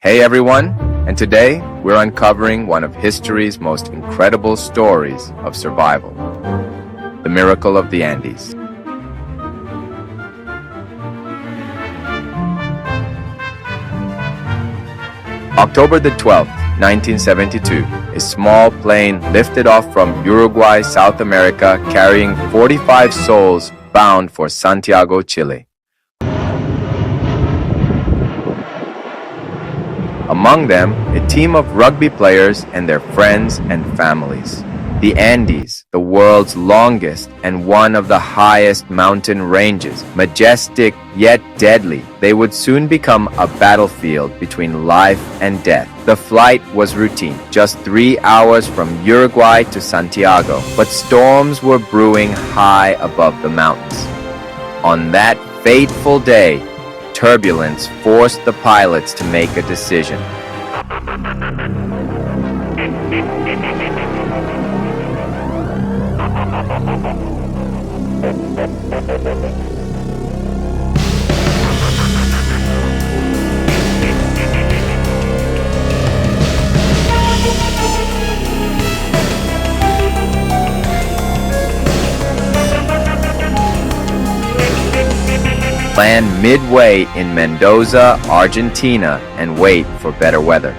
Hey everyone, and today we're uncovering one of history's most incredible stories of survival, the miracle of the Andes. October the 12th, 1972, a small plane lifted off from Uruguay, South America, carrying 45 souls bound for Santiago, Chile. Among them, a team of rugby players and their friends and families. The Andes, the world's longest and one of the highest mountain ranges, majestic yet deadly, they would soon become a battlefield between life and death. The flight was routine, just 3 hours from Uruguay to Santiago, but storms were brewing high above the mountains. On that fateful day, turbulence forced the pilots to make a decision. Land midway in Mendoza, Argentina, and wait for better weather.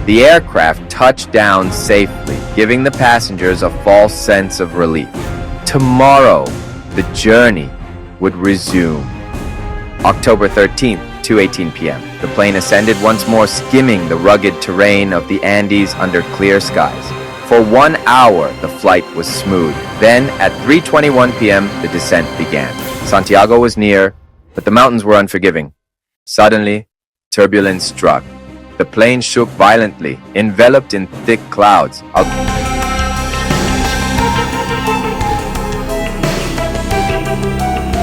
The aircraft touched down safely, giving the passengers a false sense of relief. Tomorrow, the journey would resume. October 13th, 2:18 p.m. The plane ascended once more, skimming the rugged terrain of the Andes under clear skies. For 1 hour, the flight was smooth. Then, at 3:21 p.m., the descent began. Santiago was near, but the mountains were unforgiving. Suddenly, turbulence struck. The plane shook violently, enveloped in thick clouds.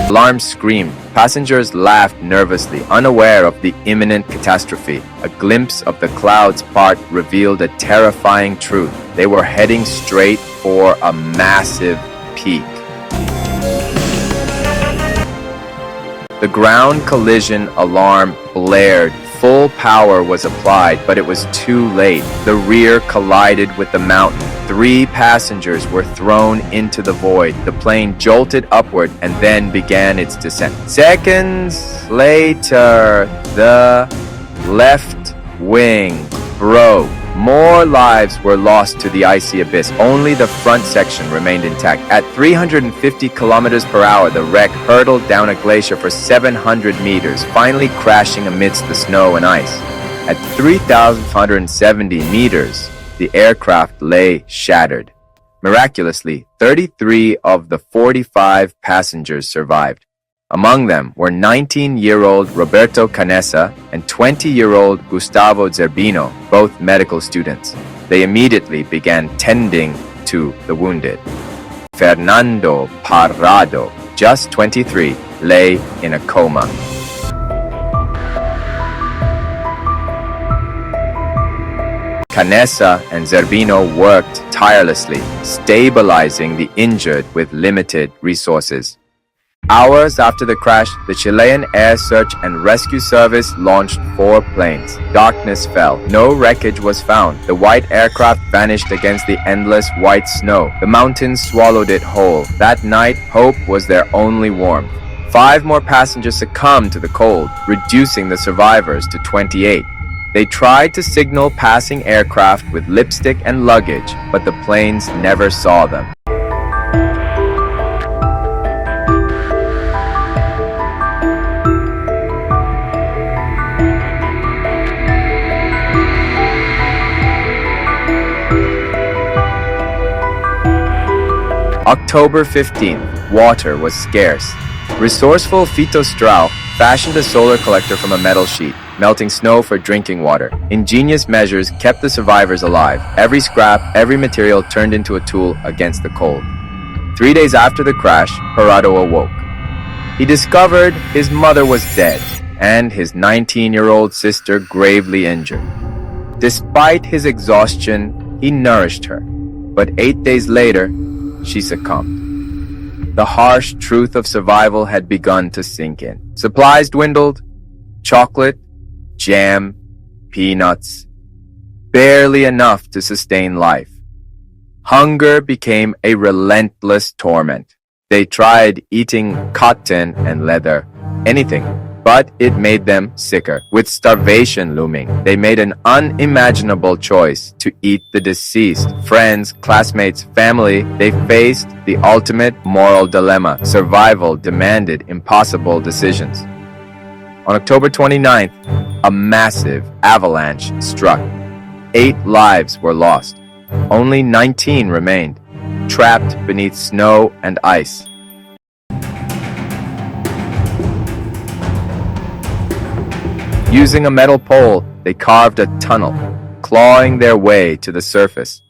Alarms screamed. Passengers laughed nervously, unaware of the imminent catastrophe. A glimpse of the clouds part revealed a terrifying truth. They were heading straight for a massive peak. The ground collision alarm blared. Full power was applied, but it was too late. The rear collided with the mountain. 3 passengers were thrown into the void. The plane jolted upward and then began its descent. Seconds later, the left wing broke. More lives were lost to the icy abyss. Only the front section remained intact. At 350 kilometers per hour, the wreck hurtled down a glacier for 700 meters, finally crashing amidst the snow and ice. At 3,570 meters, the aircraft lay shattered. Miraculously, 33 of the 45 passengers survived. Among them were 19-year-old Roberto Canessa and 20-year-old Gustavo Zerbino, both medical students. They immediately began tending to the wounded. Fernando Parrado, just 23, lay in a coma. Canessa and Zerbino worked tirelessly, stabilizing the injured with limited resources. Hours after the crash, the Chilean Air Search and Rescue Service launched 4 planes. Darkness fell. No wreckage was found. The white aircraft vanished against the endless white snow. The mountains swallowed it whole. That night, hope was their only warmth. 5 more passengers succumbed to the cold, reducing the survivors to 28. They tried to signal passing aircraft with lipstick and luggage, but the planes never saw them. October 15th, water was scarce. Resourceful Fito Strauch fashioned a solar collector from a metal sheet, melting snow for drinking water. Ingenious measures kept the survivors alive. Every scrap, every material turned into a tool against the cold. 3 days after the crash, Parrado awoke. He discovered his mother was dead and his 19-year-old sister gravely injured. Despite his exhaustion, he nourished her, but 8 days later, she succumbed. The harsh truth of survival had begun to sink in. Supplies dwindled, chocolate, jam, peanuts, barely enough to sustain life. Hunger became a relentless torment. They tried eating cotton and leather, anything, but it made them sicker. With starvation looming, they made an unimaginable choice to eat the deceased. Friends, classmates, family, they faced the ultimate moral dilemma. Survival demanded impossible decisions. On October 29th, a massive avalanche struck. 8 lives were lost. Only 19 remained, trapped beneath snow and ice. Using a metal pole, they carved a tunnel, clawing their way to the surface.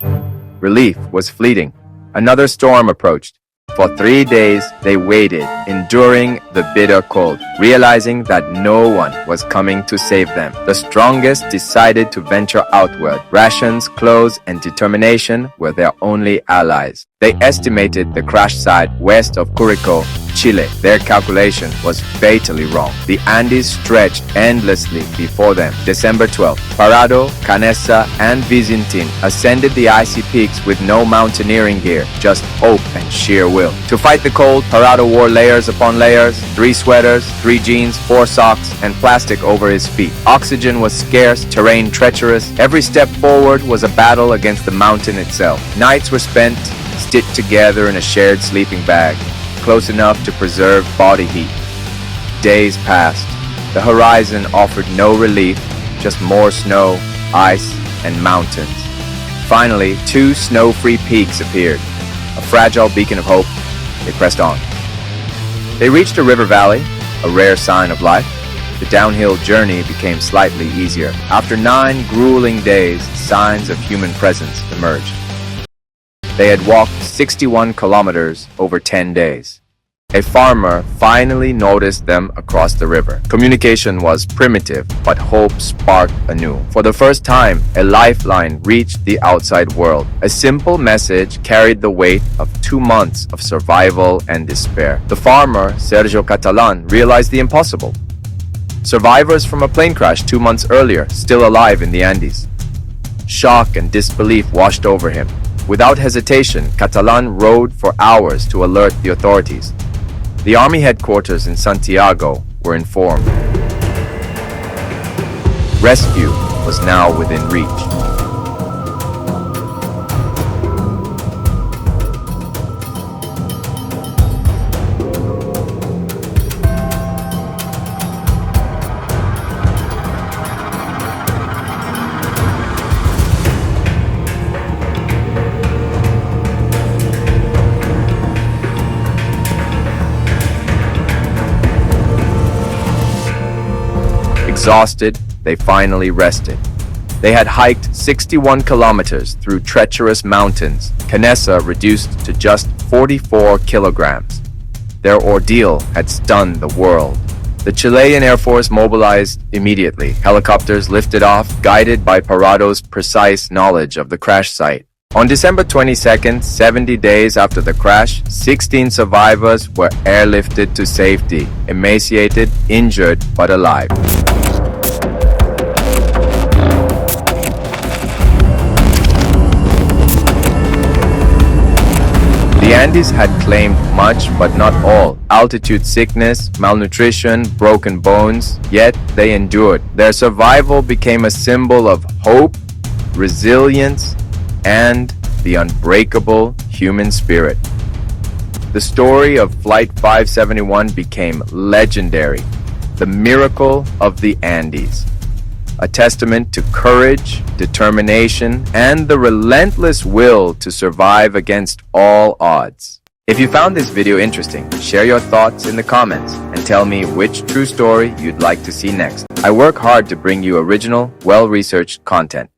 Relief was fleeting. Another storm approached. For 3 days, they waited, enduring the bitter cold, realizing that no one was coming to save them. The strongest decided to venture outward. Rations, clothes, and determination were their only allies. They estimated the crash site west of Curico, Chile. Their calculation was fatally wrong. The Andes stretched endlessly before them. December 12th, Parado, Canessa, and Vizintin ascended the icy peaks with no mountaineering gear, just hope and sheer will. To fight the cold, Parado wore layers upon layers, 3 sweaters, 3 jeans, 4 socks, and plastic over his feet. Oxygen was scarce, terrain treacherous. Every step forward was a battle against the mountain itself. Nights were spent stitched together in a shared sleeping bag, close enough to preserve body heat. Days passed. The horizon offered no relief, just more snow, ice, and mountains. Finally, 2 snow-free peaks appeared, a fragile beacon of hope. They pressed on. They reached a river valley, a rare sign of life. The downhill journey became slightly easier. After 9 grueling days, signs of human presence emerged. They had walked 61 kilometers over 10 days. A farmer finally noticed them across the river. Communication was primitive, but hope sparked anew. For the first time, a lifeline reached the outside world. A simple message carried the weight of 2 months of survival and despair. The farmer, Sergio Catalan, realized the impossible. Survivors from a plane crash 2 months earlier, still alive in the Andes. Shock and disbelief washed over him. Without hesitation, Catalan rode for hours to alert the authorities. The army headquarters in Santiago were informed. Rescue was now within reach. Exhausted, they finally rested. They had hiked 61 kilometers through treacherous mountains, Canessa reduced to just 44 kilograms. Their ordeal had stunned the world. The Chilean Air Force mobilized immediately. Helicopters lifted off, guided by Parado's precise knowledge of the crash site. On December 22nd, 70 days after the crash, 16 survivors were airlifted to safety, emaciated, injured, but alive. The Andes had claimed much, but not all. Altitude sickness, malnutrition, broken bones, yet they endured. Their survival became a symbol of hope, resilience, and the unbreakable human spirit. The story of Flight 571 became legendary, the miracle of the Andes, a testament to courage, determination, and the relentless will to survive against all odds. If you found this video interesting, share your thoughts in the comments and tell me which true story you'd like to see next. I work hard to bring you original, well-researched content.